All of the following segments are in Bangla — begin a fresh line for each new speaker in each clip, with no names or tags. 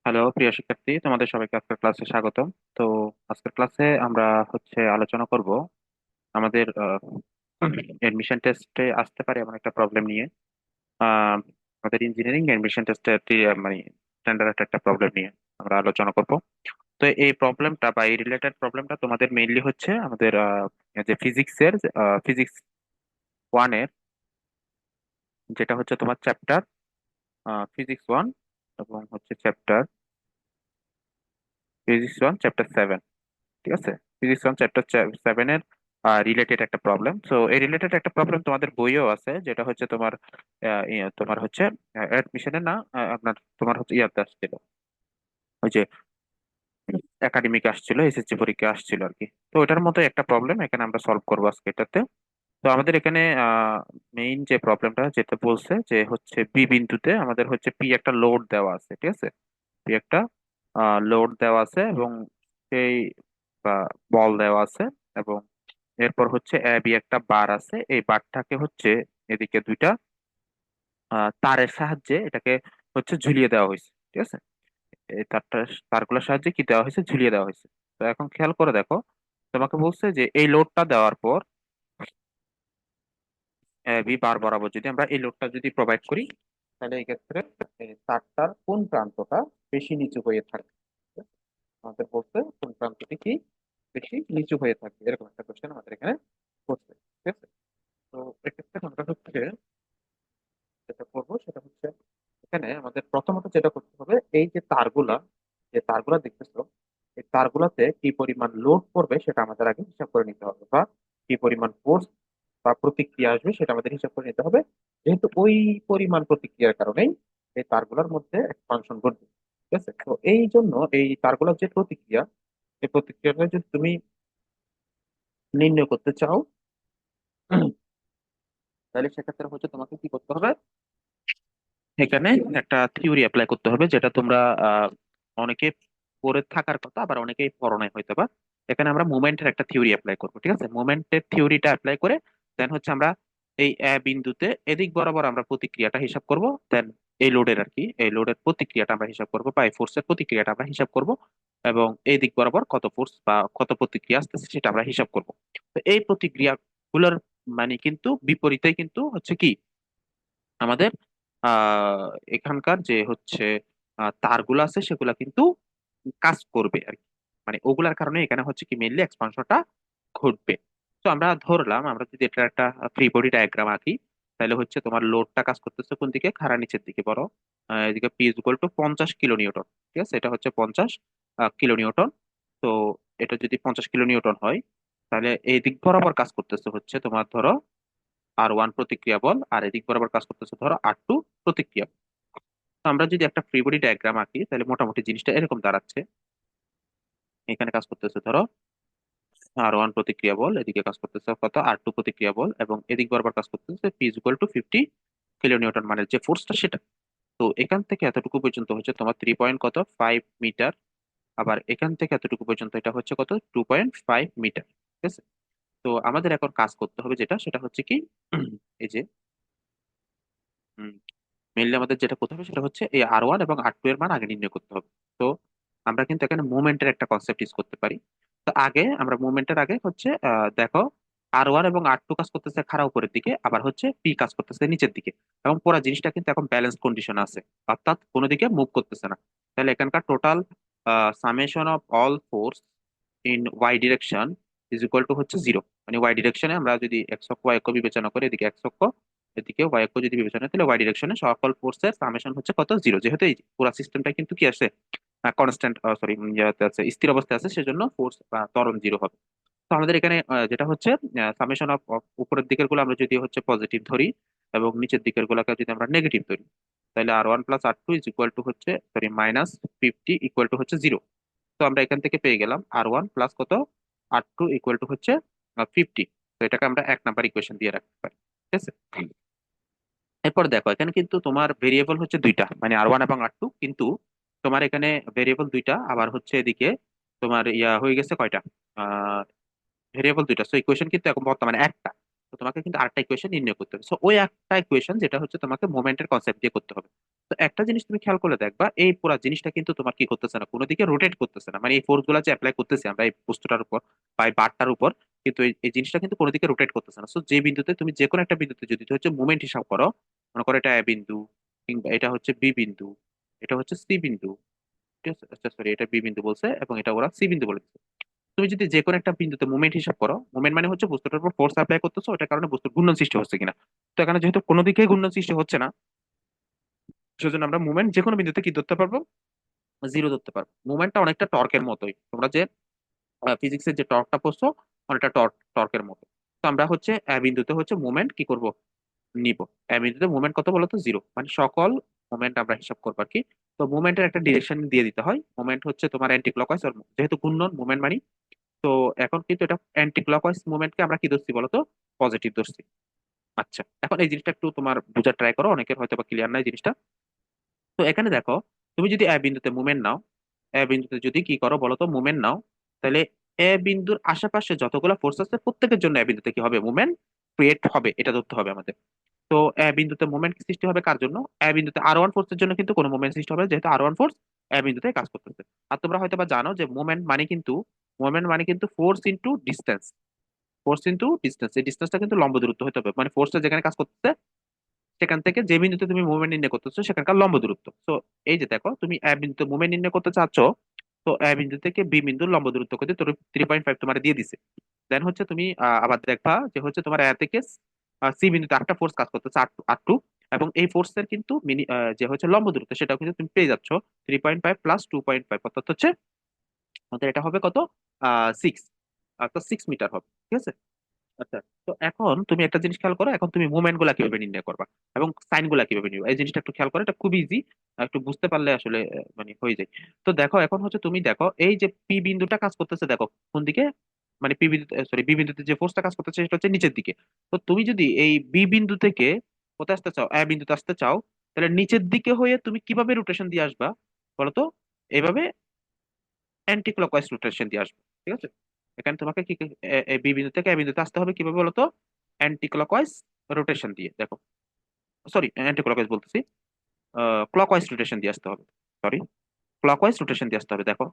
হ্যালো প্রিয় শিক্ষার্থী, তোমাদের সবাইকে আজকের ক্লাসে স্বাগতম। তো আজকের ক্লাসে আমরা আলোচনা করব আমাদের এডমিশন টেস্টে আসতে পারে এমন একটা প্রবলেম নিয়ে। আহ, আমাদের ইঞ্জিনিয়ারিং এডমিশন টেস্টের মানে স্ট্যান্ডার্ড একটা প্রবলেম নিয়ে আমরা আলোচনা করব। তো এই প্রবলেমটা বা এই রিলেটেড প্রবলেমটা তোমাদের মেইনলি হচ্ছে আমাদের যে ফিজিক্সের ফিজিক্স ওয়ানের, যেটা হচ্ছে তোমার চ্যাপ্টার ফিজিক্স ওয়ান, এবং হচ্ছে চ্যাপ্টার 7। ঠিক আছে, ফিজিক্স ওয়ান চ্যাপ্টার 7 এর রিলেটেড একটা প্রবলেম। সো এই রিলেটেড একটা প্রবলেম তোমাদের বইও আছে, যেটা হচ্ছে তোমার তোমার হচ্ছে অ্যাডমিশনে না, তোমার হচ্ছে ইয়াতে আসছিল, ওই যে একাডেমিক আসছিল, এসএসসি পরীক্ষা আসছিল আর কি। তো ওটার মতো একটা প্রবলেম এখানে আমরা সলভ করবো আজকে এটাতে। তো আমাদের এখানে মেইন যে প্রবলেমটা যেটা বলছে যে হচ্ছে বি বিন্দুতে আমাদের হচ্ছে পি একটা লোড দেওয়া আছে, ঠিক আছে। পি একটা লোড দেওয়া আছে এবং সেই বা বল দেওয়া আছে, এবং এরপর হচ্ছে এ বি একটা বার আছে। এই বারটাকে হচ্ছে এদিকে দুইটা তারের সাহায্যে এটাকে হচ্ছে ঝুলিয়ে দেওয়া হয়েছে, ঠিক আছে। এই তারগুলোর সাহায্যে কি দেওয়া হয়েছে, ঝুলিয়ে দেওয়া হয়েছে। তো এখন খেয়াল করে দেখো, তোমাকে বলছে যে এই লোডটা দেওয়ার পর এ বি বার বরাবর যদি আমরা এই লোডটা যদি প্রোভাইড করি, তাহলে এই ক্ষেত্রে এই তারটার কোন প্রান্তটা বেশি নিচু হয়ে থাকবে। আমাদের বলছে কোন প্রান্তটি কি বেশি নিচু হয়ে থাকবে, এরকম একটা কোশ্চেন আমাদের এখানে করছে, ঠিক আছে। তো এক্ষেত্রে আমরা হচ্ছে যেটা করবো সেটা হচ্ছে, এখানে আমাদের প্রথমত যেটা করতে হবে, এই যে তারগুলা, যে তারগুলা দেখতেছো, এই তারগুলাতে কি পরিমাণ লোড পড়বে সেটা আমাদের আগে হিসাব করে নিতে হবে, বা কি পরিমাণ ফোর্স বা প্রতিক্রিয়া আসবে সেটা আমাদের হিসাব করে নিতে হবে। যেহেতু ওই পরিমাণ প্রতিক্রিয়ার কারণেই এই তারগুলোর মধ্যে এক্সপানশন ঘটবে, ঠিক আছে। তো এই জন্য এই তারগুলোর যে প্রতিক্রিয়া, এই প্রতিক্রিয়াটা যদি তুমি নির্ণয় করতে চাও, তাহলে সেক্ষেত্রে হচ্ছে তোমাকে কি করতে হবে, এখানে একটা থিওরি অ্যাপ্লাই করতে হবে, যেটা তোমরা অনেকে পড়ে থাকার কথা, আবার অনেকেই পড়ো নাই হয়তো বা। এখানে আমরা মোমেন্টের একটা থিওরি অ্যাপ্লাই করবো, ঠিক আছে। মোমেন্টের থিওরিটা অ্যাপ্লাই করে দেন হচ্ছে আমরা এই এ বিন্দুতে এদিক বরাবর আমরা প্রতিক্রিয়াটা হিসাব করব। দেন এই লোডের আর কি, এই লোডের প্রতিক্রিয়াটা আমরা হিসাব করব, বা এই ফোর্সের প্রতিক্রিয়াটা আমরা হিসাব করব, এবং এই দিক বরাবর কত ফোর্স বা কত প্রতিক্রিয়া আসতেছে সেটা আমরা হিসাব করব। তো এই প্রতিক্রিয়া গুলোর মানে কিন্তু বিপরীতে কিন্তু হচ্ছে কি আমাদের আহ এখানকার যে হচ্ছে তারগুলো আছে সেগুলা কিন্তু কাজ করবে আর কি। মানে ওগুলার কারণে এখানে হচ্ছে কি মেইনলি এক্সপানশনটা ঘটবে। তো আমরা ধরলাম, আমরা যদি এটা একটা ফ্রি বডি ডায়াগ্রাম আঁকি, তাহলে হচ্ছে তোমার লোডটা কাজ করতেছে কোন দিকে, খাড়া নিচের দিকে বড়, এদিকে P is equal two 50 kilo Newton, ঠিক আছে। এটা হচ্ছে 50 কিলো নিউটন। তো এটা যদি 50 কিলো নিউটন হয়, তাহলে এই দিক বরাবর কাজ করতেছে হচ্ছে তোমার ধরো R1 প্রতিক্রিয়া বল, আর এদিক বরাবর কাজ করতেছে ধরো R2 প্রতিক্রিয়া বল। তো আমরা যদি একটা ফ্রি বডি ডায়াগ্রাম আঁকি, তাহলে মোটামুটি জিনিসটা এরকম দাঁড়াচ্ছে। এখানে কাজ করতেছে ধরো R1 প্রতিক্রিয়া বল, এদিকে কাজ করতেছে কত, R2 প্রতিক্রিয়া বল, এবং এদিক বরাবর কাজ করতেছে P is equal two 50 kilo Newton, মানে যে ফোর্সটা সেটা। তো এখান থেকে এতটুকু পর্যন্ত হচ্ছে তোমার 3.5 মিটার, আবার এখান থেকে এতটুকু পর্যন্ত এটা হচ্ছে কত, 2.5 মিটার, ঠিক আছে। তো আমাদের এখন কাজ করতে হবে যেটা, সেটা হচ্ছে কি এই যে মেইনলি আমাদের যেটা করতে হবে সেটা হচ্ছে এই R1 এবং R2 এর মান আগে নির্ণয় করতে হবে। তো আমরা কিন্তু এখানে মুভমেন্টের একটা কনসেপ্ট ইউজ করতে পারি। তো আগে আমরা মুভমেন্টের আগে হচ্ছে দেখো, R1 এবং R2 কাজ করতেছে খাড়া উপরের দিকে, আবার হচ্ছে পি কাজ করতেছে নিচের দিকে, এবং পুরো জিনিসটা কিন্তু এখন ব্যালেন্স কন্ডিশন আছে, অর্থাৎ কোনো দিকে মুভ করতেছে না। তাহলে এখানকার total summation of all force in Y direction is equal to হচ্ছে 0। মানে ওয়াই ডিরেকশনে আমরা যদি এক্স অক্ষ ওয়াই অক্ষ বিবেচনা করি, এদিকে এক্স অক্ষ এদিকে ওয়াই অক্ষ যদি বিবেচনা করি, তাহলে ওয়াই ডিরেকশনে সকল ফোর্সের সামেশন হচ্ছে কত, 0। যেহেতু এই পুরো সিস্টেমটা কিন্তু কি আছে, কনস্ট্যান্ট, সরি, আছে, স্থির অবস্থায় আছে, সেজন্য ফোর্স বা ত্বরণ 0 হবে। তো আমাদের এখানে যেটা হচ্ছে সামেশন অফ উপরের দিকের গুলো আমরা যদি হচ্ছে পজিটিভ ধরি, এবং নিচের দিকের গুলোকে যদি আমরা নেগেটিভ ধরি, তাহলে R1 plus R2 is equal to হচ্ছে, সরি, -50 ইকুয়াল টু হচ্ছে 0। তো আমরা এখান থেকে পেয়ে গেলাম R1 প্লাস কত, R2 ইকুয়াল টু হচ্ছে 50। তো এটাকে আমরা 1 নাম্বার ইকুয়েশন দিয়ে রাখতে পারি, ঠিক আছে। এরপর দেখো, এখানে কিন্তু তোমার ভেরিয়েবল হচ্ছে দুইটা, মানে R1 এবং R2, কিন্তু তোমার এখানে ভেরিয়েবল দুইটা, আবার হচ্ছে এদিকে তোমার ইয়া হয়ে গেছে কয়টা, ভেরিয়েবল দুইটা। সো ইকুয়েশন কিন্তু এখন বর্তমানে একটা। তো তোমাকে কিন্তু আরেকটা ইকুয়েশন নির্ণয় করতে হবে। সো ওই একটা ইকুয়েশন যেটা হচ্ছে তোমাকে মোমেন্টের কনসেপ্ট দিয়ে করতে হবে। তো একটা জিনিস তুমি খেয়াল করলে দেখবা এই পুরো জিনিসটা কিন্তু তোমার কি করতেছে না, কোনো দিকে রোটেট করতেছে না, মানে এই ফোর্স গুলা যে অ্যাপ্লাই করতেছি আমরা এই বস্তুটার উপর বা এই বারটার উপর, কিন্তু এই জিনিসটা কিন্তু কোনো দিকে রোটেট করতেছে না। সো যে বিন্দুতে তুমি যে কোনো একটা বিন্দুতে যদি হচ্ছে মুভমেন্ট হিসাব করো, মনে করো এটা এ বিন্দু, কিংবা এটা হচ্ছে বি বিন্দু, এটা হচ্ছে সি বিন্দু, ঠিক আছে, আচ্ছা সরি এটা বি বিন্দু বলছে এবং এটা ওরা সি বিন্দু বলেছে। তুমি যদি যে কোনো একটা বিন্দুতে মুভমেন্ট হিসাব করো, মুভমেন্ট মানে হচ্ছে বস্তুটার উপর ফোর্স অ্যাপ্লাই করতেছো, ওটার কারণে বস্তুর ঘূর্ণন সৃষ্টি হচ্ছে কিনা। তো এখানে যেহেতু কোনো দিকে ঘূর্ণন সৃষ্টি হচ্ছে না, সেজন্য আমরা মুভমেন্ট যে কোনো বিন্দুতে কি ধরতে পারবো, জিরো ধরতে পারবো। মুভমেন্টটা অনেকটা টর্কের মতোই, তোমরা যে ফিজিক্সের যে টর্কটা পড়ছো অনেকটা টর্কের মতো। তো আমরা হচ্ছে বিন্দুতে হচ্ছে মুভমেন্ট কি করব, নিব। বিন্দুতে মুভমেন্ট কত বলতো, জিরো, মানে সকল মুভমেন্ট আমরা হিসাব করবো আর কি। তো মুভমেন্টের একটা ডিরেকশন দিয়ে দিতে হয়, মুভমেন্ট হচ্ছে তোমার অ্যান্টি ক্লকওয়াইজ, যেহেতু ঘূর্ণন মুভমেন্ট মানে। তো এখন কিন্তু এটা অ্যান্টি ক্লকওয়াইজ মুভমেন্টকে আমরা কি ধরছি বলতো, পজিটিভ ধরছি। আচ্ছা, এখন এই জিনিসটা একটু তোমার বোঝার ট্রাই করো, অনেকের হয়তো বা ক্লিয়ার নাই জিনিসটা। তো এখানে দেখো, তুমি যদি এ বিন্দুতে মুভমেন্ট নাও, এ বিন্দুতে যদি কি করো বলতো, মুভমেন্ট নাও, তাহলে এ বিন্দুর আশেপাশে যতগুলো ফোর্স আছে প্রত্যেকের জন্য এ বিন্দুতে কি হবে, মুভমেন্ট ক্রিয়েট হবে, এটা ধরতে হবে আমাদের। তো এ বিন্দুতে মোমেন্ট সৃষ্টি হবে কার জন্য, এ বিন্দুতে আর ওয়ান ফোর্সের জন্য কিন্তু কোনো মোমেন্ট সৃষ্টি হবে না, যেহেতু আর ওয়ান ফোর্স এ বিন্দুতে কাজ করতেছে। আর তোমরা হয়তো বা জানো যে মোমেন্ট মানে কিন্তু force into distance, force into distance, এই ডিস্টেন্সটা কিন্তু লম্ব দূরত্ব হতে হবে, মানে ফোর্সটা যেখানে কাজ করতেছে সেখান থেকে যে বিন্দুতে তুমি মুভমেন্ট নির্ণয় করতেছো সেখানকার লম্ব দূরত্ব। তো এই যে দেখো, তুমি এ বিন্দুতে মুভমেন্ট নির্ণয় করতে চাচ্ছ, তো এ বিন্দু থেকে বি বিন্দুর লম্ব দূরত্ব করতে তোর 3.5 তোমার দিয়ে দিছে। দেন হচ্ছে তুমি আবার দেখবা যে হচ্ছে তোমার এ থেকে সি বিন্দুতে একটা ফোর্স কাজ করতেছে আর টু, এবং এই ফোর্সের কিন্তু যে হচ্ছে লম্ব দূরত্ব সেটাও কিন্তু তুমি পেয়ে যাচ্ছ 3.5 প্লাস 2.5, অর্থাৎ হচ্ছে আমাদের এটা হবে কত, 6, অর্থাৎ 6 মিটার হবে, ঠিক আছে। আচ্ছা, তো এখন তুমি একটা জিনিস খেয়াল করো, এখন তুমি মুভমেন্ট গুলা কিভাবে নির্ণয় করবা এবং সাইন গুলা কিভাবে নিবে, এই জিনিসটা একটু খেয়াল করো, এটা খুব ইজি, একটু বুঝতে পারলে আসলে মানে হয়ে যায়। তো দেখো এখন হচ্ছে তুমি দেখো এই যে পি বিন্দুটা কাজ করতেছে, দেখো কোন দিকে, মানে পি বিন্দু, সরি বি বিন্দুতে যে ফোর্সটা কাজ করতেছে সেটা হচ্ছে নিচের দিকে। তো তুমি যদি এই বি বিন্দু থেকে কোথায় আসতে চাও, এ বিন্দুতে আসতে চাও, তাহলে নিচের দিকে হয়ে তুমি কিভাবে রোটেশন দিয়ে আসবা বলতো, এইভাবে অ্যান্টি ক্লকওয়াইজ রোটেশন দিয়ে আসবে, ঠিক আছে। এখানে তোমাকে কি বি বিন্দু থেকে এ বিন্দুতে আসতে হবে কিভাবে বলতো, অ্যান্টি ক্লকওয়াইজ রোটেশন দিয়ে, দেখো সরি অ্যান্টি ক্লকওয়াইজ বলতেছি, ক্লকওয়াইজ রোটেশন দিয়ে আসতে হবে, সরি ক্লকওয়াইজ রোটেশন দিয়ে আসতে হবে। দেখো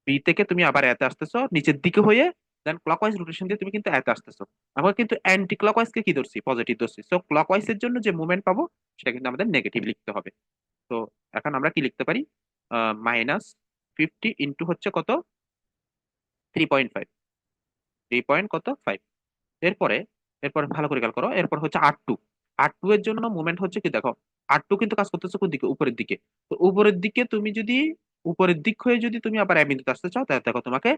বি থেকে তুমি আবার এতে আসতেছো নিচের দিকে হয়ে, দেন ক্লকওয়াইজ রোটেশন দিয়ে তুমি কিন্তু এতে আসতেছো। আমরা কিন্তু অ্যান্টি ক্লকওয়াইজ কে কি ধরছি, পজিটিভ ধরছি, সো ক্লকওয়াইজ এর জন্য যে মুভমেন্ট পাবো সেটা কিন্তু আমাদের নেগেটিভ লিখতে হবে। তো এখন আমরা কি লিখতে পারি, -50 ইন্টু হচ্ছে কত, 3.5, 3 পয়েন্ট কত 5। এরপরে এরপরে ভালো করে খেয়াল করো, এরপর হচ্ছে আর টু, আর টু এর জন্য মুভমেন্ট হচ্ছে কি দেখো, আর টু কিন্তু কাজ করতেছে কোন দিকে, উপরের দিকে। তো উপরের দিকে তুমি যদি উপরের দিক হয়ে যদি তুমি আবার এ বিন্দুতে আসতে চাও, তাহলে দেখো তোমাকে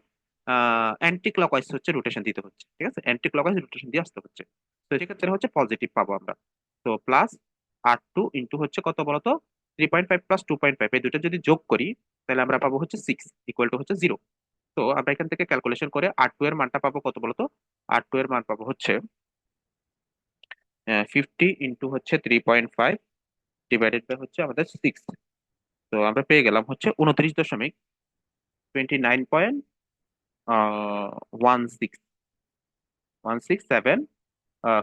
অ্যান্টি ক্লকওয়াইজ হচ্ছে রোটেশন দিতে হচ্ছে, ঠিক আছে, অ্যান্টি ক্লকওয়াইজ রোটেশন দিয়ে আসতে হচ্ছে। তো সেক্ষেত্রে হচ্ছে পজিটিভ পাবো আমরা। তো প্লাস আর টু ইন্টু হচ্ছে কত বলতো, 3.5 প্লাস 2.5, এই দুটো যদি যোগ করি তাহলে আমরা পাবো হচ্ছে 6 ইকুয়াল টু হচ্ছে 0। তো আমরা এখান থেকে ক্যালকুলেশন করে আর টু এর মানটা পাবো কত বলতো, আর টু এর মান পাবো হচ্ছে 50 ইন্টু হচ্ছে 3.5 ডিভাইডেড বাই হচ্ছে আমাদের 6। তো আমরা পেয়ে গেলাম হচ্ছে 29.29.16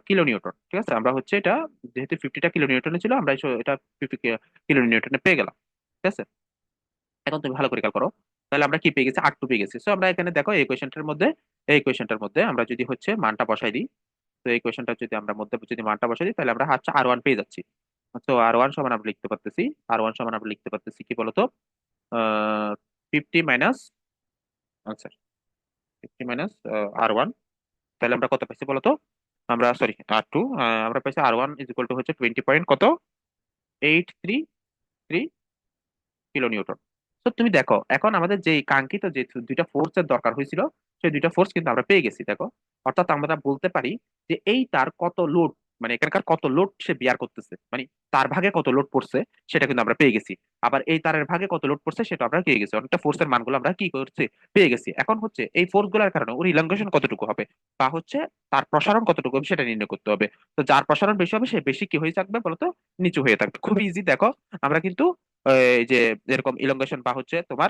কিলো নিউটন, ঠিক আছে। আমরা হচ্ছে এটা যেহেতু 50টা কিলো নিউটনে ছিল, আমরা এটা 50 কিলো নিউটনে পেয়ে গেলাম, ঠিক আছে। এখন তুমি ভালো করে খেয়াল করো, তাহলে আমরা কি পেয়ে গেছি, আর টু পেয়ে গেছি। তো আমরা এখানে দেখো এই কোয়েশনটার মধ্যে আমরা যদি হচ্ছে মানটা বসাই দিই, তো এই কোয়েশনটা যদি আমরা মধ্যে যদি মানটা বসাই দিই তাহলে আমরা হচ্ছে আর ওয়ান পেয়ে যাচ্ছি। তো আর ওয়ান সমান আমরা লিখতে পারতেছি, কি বলতো, 50 মাইনাস, আচ্ছা 50 মাইনাস আর ওয়ান, তাহলে আমরা কত পাইছি বলতো, আমরা সরি আর টু, আমরা পাইছি আর ওয়ান ইজ ইকুয়াল টু হচ্ছে 20.833 কিলো নিউটন। তো তুমি দেখো এখন আমাদের যে কাঙ্ক্ষিত যে দুইটা ফোর্সের দরকার হয়েছিল, সেই দুইটা ফোর্স কিন্তু আমরা পেয়ে গেছি, দেখো। অর্থাৎ আমরা বলতে পারি যে এই তার কত লোড, মানে এখানকার কত লোড সে বিয়ার করতেছে, মানে তার ভাগে কত লোড পড়ছে সেটা কিন্তু আমরা পেয়ে গেছি। আবার এই তারের ভাগে কত লোড পড়ছে সেটা আমরা পেয়ে গেছি, অনেকটা ফোর্সের মানগুলো আমরা কি করছি, পেয়ে গেছি। এখন হচ্ছে এই ফোর্স গুলোর কারণে ওর ইলাঙ্গেশন কতটুকু হবে, বা হচ্ছে তার প্রসারণ কতটুকু হবে সেটা নির্ণয় করতে হবে। তো যার প্রসারণ বেশি হবে সে বেশি কি হয়ে থাকবে বলতো, নিচু হয়ে থাকবে। খুব ইজি, দেখো আমরা কিন্তু এই যে এরকম ইলংগেশন বা হচ্ছে তোমার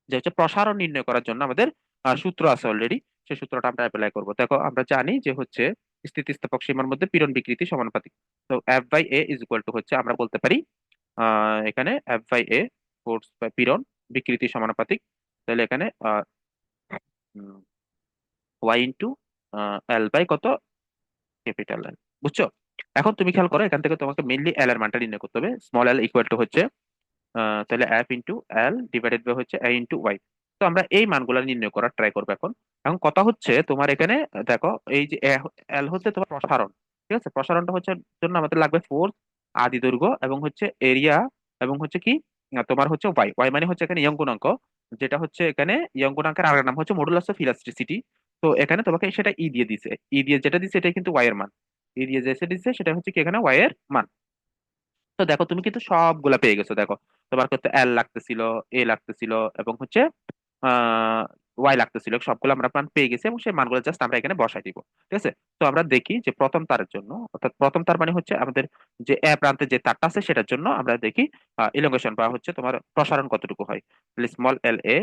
যে হচ্ছে প্রসারণ নির্ণয় করার জন্য আমাদের সূত্র আছে অলরেডি, সেই সূত্রটা আমরা অ্যাপ্লাই করব। দেখো আমরা জানি যে হচ্ছে স্থিতিস্থাপক সীমার মধ্যে পীড়ন বিকৃতি সমানুপাতিক। তো F by A is equal to হচ্ছে আমরা বলতে পারি এখানে এফ বাই এ, ফোর্স বা পীড়ন বিকৃতি সমানুপাতিক। তাহলে এখানে ওয়াই ইন্টু এল বাই কত, ক্যাপিটাল এল। বুঝছো? এখন তুমি খেয়াল করো, এখান থেকে তোমাকে মেইনলি এল এর মানটা নির্ণয় করতে হবে। স্মল এল ইকুয়াল টু হচ্ছে তাহলে F into L divided by হচ্ছে এ ইন্টু ওয়াই। তো আমরা এই মানগুলো নির্ণয় করার ট্রাই করবো এখন। এখন কথা হচ্ছে তোমার এখানে দেখো, এই যে এল হচ্ছে তোমার প্রসারণ। ঠিক আছে, প্রসারণটা হচ্ছে জন্য আমাদের লাগবে ফোর্স, আদি দৈর্ঘ্য, এবং হচ্ছে এরিয়া, এবং হচ্ছে কি তোমার হচ্ছে ওয়াই। ওয়াই মানে হচ্ছে এখানে ইয়ং গুণাঙ্ক, যেটা হচ্ছে এখানে ইয়ং গুণাঙ্কের আরেক নাম হচ্ছে মডুলাস অফ ইলাস্টিসিটি। তো এখানে তোমাকে সেটা ই দিয়ে দিছে, ই দিয়ে যেটা দিছে এটাই কিন্তু ওয়াই এর মান। ই দিয়ে যেটা দিছে সেটা হচ্ছে কি এখানে ওয়াই এর মান। তো দেখো তুমি কিন্তু সবগুলা পেয়ে গেছো। দেখো তোমার করতে এল লাগতেছিল, এ লাগতেছিল, এবং হচ্ছে ওয়াই লাগতেছিল, সবগুলো আমরা মান পেয়ে গেছি, এবং সেই মানগুলো জাস্ট আমরা এখানে বসাই দিব। ঠিক আছে। তো আমরা দেখি যে প্রথম তারের জন্য, অর্থাৎ প্রথম তার মানে হচ্ছে আমাদের যে এ প্রান্তে যে তারটা আছে সেটার জন্য আমরা দেখি ইলংগেশন বা হচ্ছে তোমার প্রসারণ কতটুকু হয়। তাহলে স্মল এল এ,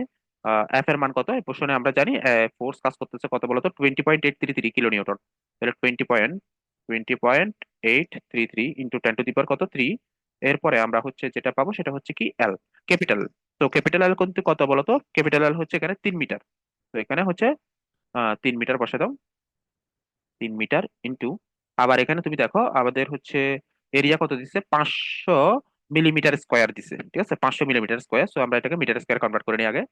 এফ এর মান কত এই প্রশ্নে আমরা জানি, ফোর্স কাজ করতেছে কত বলতো, 20.833 কিলো নিউটন। তাহলে 20.833 ইন্টু 10 টু দি পাওয়ার কত, 3। এরপরে আমরা হচ্ছে যেটা পাবো সেটা হচ্ছে কি এল, ক্যাপিটাল। তো ক্যাপিটাল এল কিন্তু কত বলতো, ক্যাপিটাল এল হচ্ছে এখানে 3 মিটার। তো এখানে হচ্ছে 3 মিটার বসে দাও। 3 মিটার ইন্টু, আবার এখানে তুমি দেখো আমাদের হচ্ছে এরিয়া কত দিচ্ছে, 500 মিলিমিটার স্কোয়ার দিছে। ঠিক আছে, 500 মিলিমিটার স্কোয়ার। সো আমরা এটাকে মিটার স্কোয়ার কনভার্ট করে নিই আগে।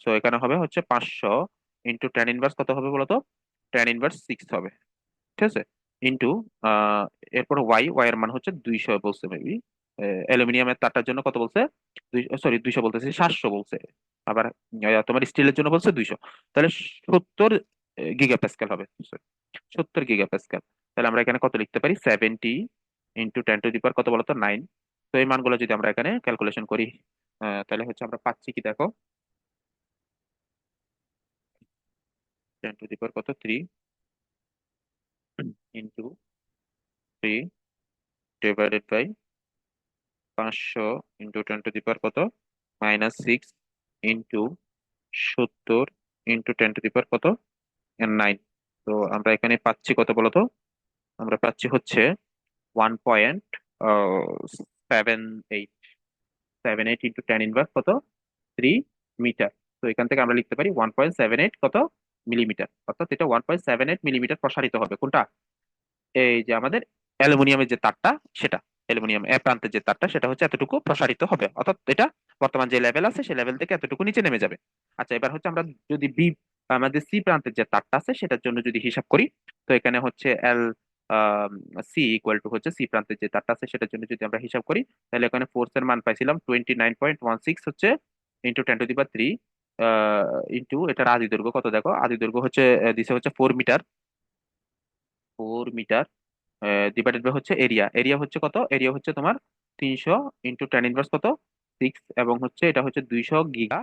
সো এখানে হবে হচ্ছে 500 ইন্টু টেন ইনভার্স কত হবে বলতো, টেন ইনভার্স 6 হবে। ঠিক আছে, ইন্টু এরপর ওয়াই, ওয়াই এর মান হচ্ছে 200 বলছে মেবি। অ্যালুমিনিয়ামের তারটার জন্য কত বলছে, সরি 200 বলতেছে, 700 বলছে। আবার তোমার স্টিলের জন্য বলছে 200। তাহলে 70 গিগা প্যাসকেল হবে। 70 গিগা প্যাসকেল। তাহলে আমরা এখানে কত লিখতে পারি, 70 ইন্টু 10 টু দি পাওয়ার কত বলতো, 9। তো এই মানগুলো যদি আমরা এখানে ক্যালকুলেশন করি, তাহলে হচ্ছে আমরা পাচ্ছি কি দেখো, 10 টু দি পাওয়ার কত, 3 into 3 divided by 500 into 10 to the power কত, -6 into 70 into 10 to the power কত, 9। তো আমরা এখানে পাচ্ছি কত বলতো, আমরা পাচ্ছি হচ্ছে 1.78, 78 ইন্টু 10 ইনভার্স কত, 3 মিটার। তো এখান থেকে আমরা লিখতে পারি 1.78 কত, মিলিমিটার। অর্থাৎ এটা 1.78 মিলিমিটার প্রসারিত হবে কোনটা, এই যে আমাদের অ্যালুমিনিয়ামের যে তারটা সেটা, অ্যালুমিনিয়াম এ প্রান্তের যে তারটা সেটা হচ্ছে এতটুকু প্রসারিত হবে। অর্থাৎ এটা বর্তমান যে লেভেল আছে সেই লেভেল থেকে এতটুকু নিচে নেমে যাবে। আচ্ছা, এবার হচ্ছে আমরা যদি বি, আমাদের সি প্রান্তের যে তারটা আছে সেটার জন্য যদি হিসাব করি, তো এখানে হচ্ছে এল সি ইকুয়াল টু হচ্ছে সি প্রান্তের যে তারটা আছে সেটার জন্য যদি আমরা হিসাব করি, তাহলে এখানে ফোর্স এর মান পাইছিলাম 29.16 হচ্ছে into 10 to the power 3, into এটার আদি দৈর্ঘ্য কত দেখো, আদি দৈর্ঘ্য হচ্ছে দিছে হচ্ছে 4 মিটার। 4 মিটার ডিভাইডেড বাই হচ্ছে এরিয়া, এরিয়া হচ্ছে কত, এরিয়া হচ্ছে তোমার 300 ইন্টু 10 ইনভার্স কত, 6, এবং হচ্ছে এটা হচ্ছে 200 গিগা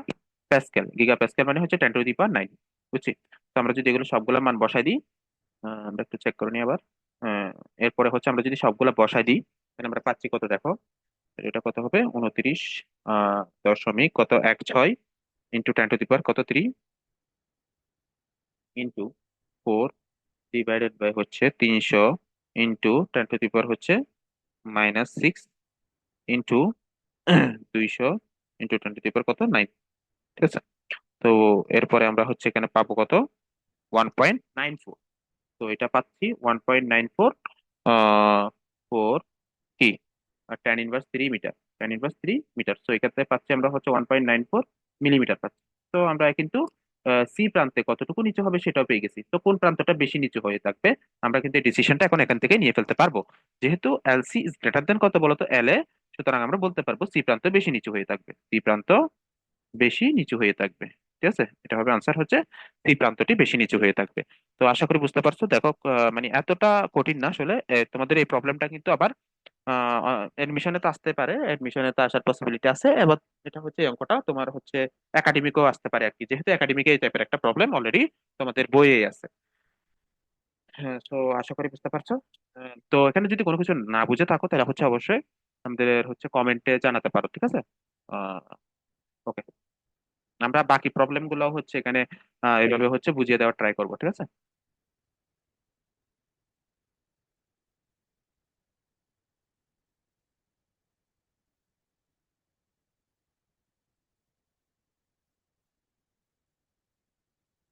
প্যাসকেল। গিগা প্যাসকেল মানে হচ্ছে 10 টু দি পাওয়ার 9। বুঝছি? তো আমরা যদি এগুলো সবগুলো মান বসাই দিই, আমরা একটু চেক করে নিই আবার। আহ, এরপরে হচ্ছে আমরা যদি সবগুলো বসাই দিই, তাহলে আমরা পাচ্ছি কত দেখো, এটা কত হবে, 29 দশমিক কত 16 ইন্টু 10 টু দি পাওয়ার কত, 3 ইন্টু 4 ডিভাইডেড বাই হচ্ছে 300 ইন্টু 10 টু দি পাওয়ার হচ্ছে -6 into 200 into 10 to the power কত, 9। ঠিক আছে। তো এরপরে আমরা হচ্ছে এখানে পাবো কত, 1.94। তো এটা পাচ্ছি 1.94 ফোর কি, ten inverse 3 metre, 10 inverse 3 metre. তো এক্ষেত্রে পাচ্ছি আমরা হচ্ছে 1.94 মিলিমিটার পাচ্ছি। তো আমরা কিন্তু সি প্রান্তে কতটুকু নিচু হবে সেটাও পেয়ে গেছি। তো কোন প্রান্তটা বেশি নিচু হয়ে থাকবে আমরা কিন্তু এই ডিসিশনটা এখন এখান থেকে নিয়ে ফেলতে পারবো। যেহেতু L C is greater than কত বলতো, এল এ, সুতরাং আমরা বলতে পারবো সি প্রান্ত বেশি নিচু হয়ে থাকবে, সি প্রান্ত বেশি নিচু হয়ে থাকবে। ঠিক আছে, এটা হবে আনসার হচ্ছে সি প্রান্তটি বেশি নিচু হয়ে থাকবে। তো আশা করি বুঝতে পারছো। দেখো মানে এতটা কঠিন না আসলে। তোমাদের এই প্রবলেমটা কিন্তু আবার এডমিশনে তো আসতে পারে, এডমিশনে তো আসার পসিবিলিটি আছে। এবার এটা হচ্ছে এই অঙ্কটা তোমার হচ্ছে একাডেমিকও আসতে পারে আর কি, যেহেতু একাডেমিকে এই টাইপের একটা প্রবলেম অলরেডি তোমাদের বইয়ে আছে। হ্যাঁ, তো আশা করি বুঝতে পারছো। তো এখানে যদি কোনো কিছু না বুঝে থাকো তাহলে হচ্ছে অবশ্যই আমাদের হচ্ছে কমেন্টে জানাতে পারো। ঠিক আছে। ওকে, আমরা বাকি প্রবলেম গুলো হচ্ছে এখানে এইভাবে হচ্ছে বুঝিয়ে দেওয়ার ট্রাই করবো। ঠিক আছে।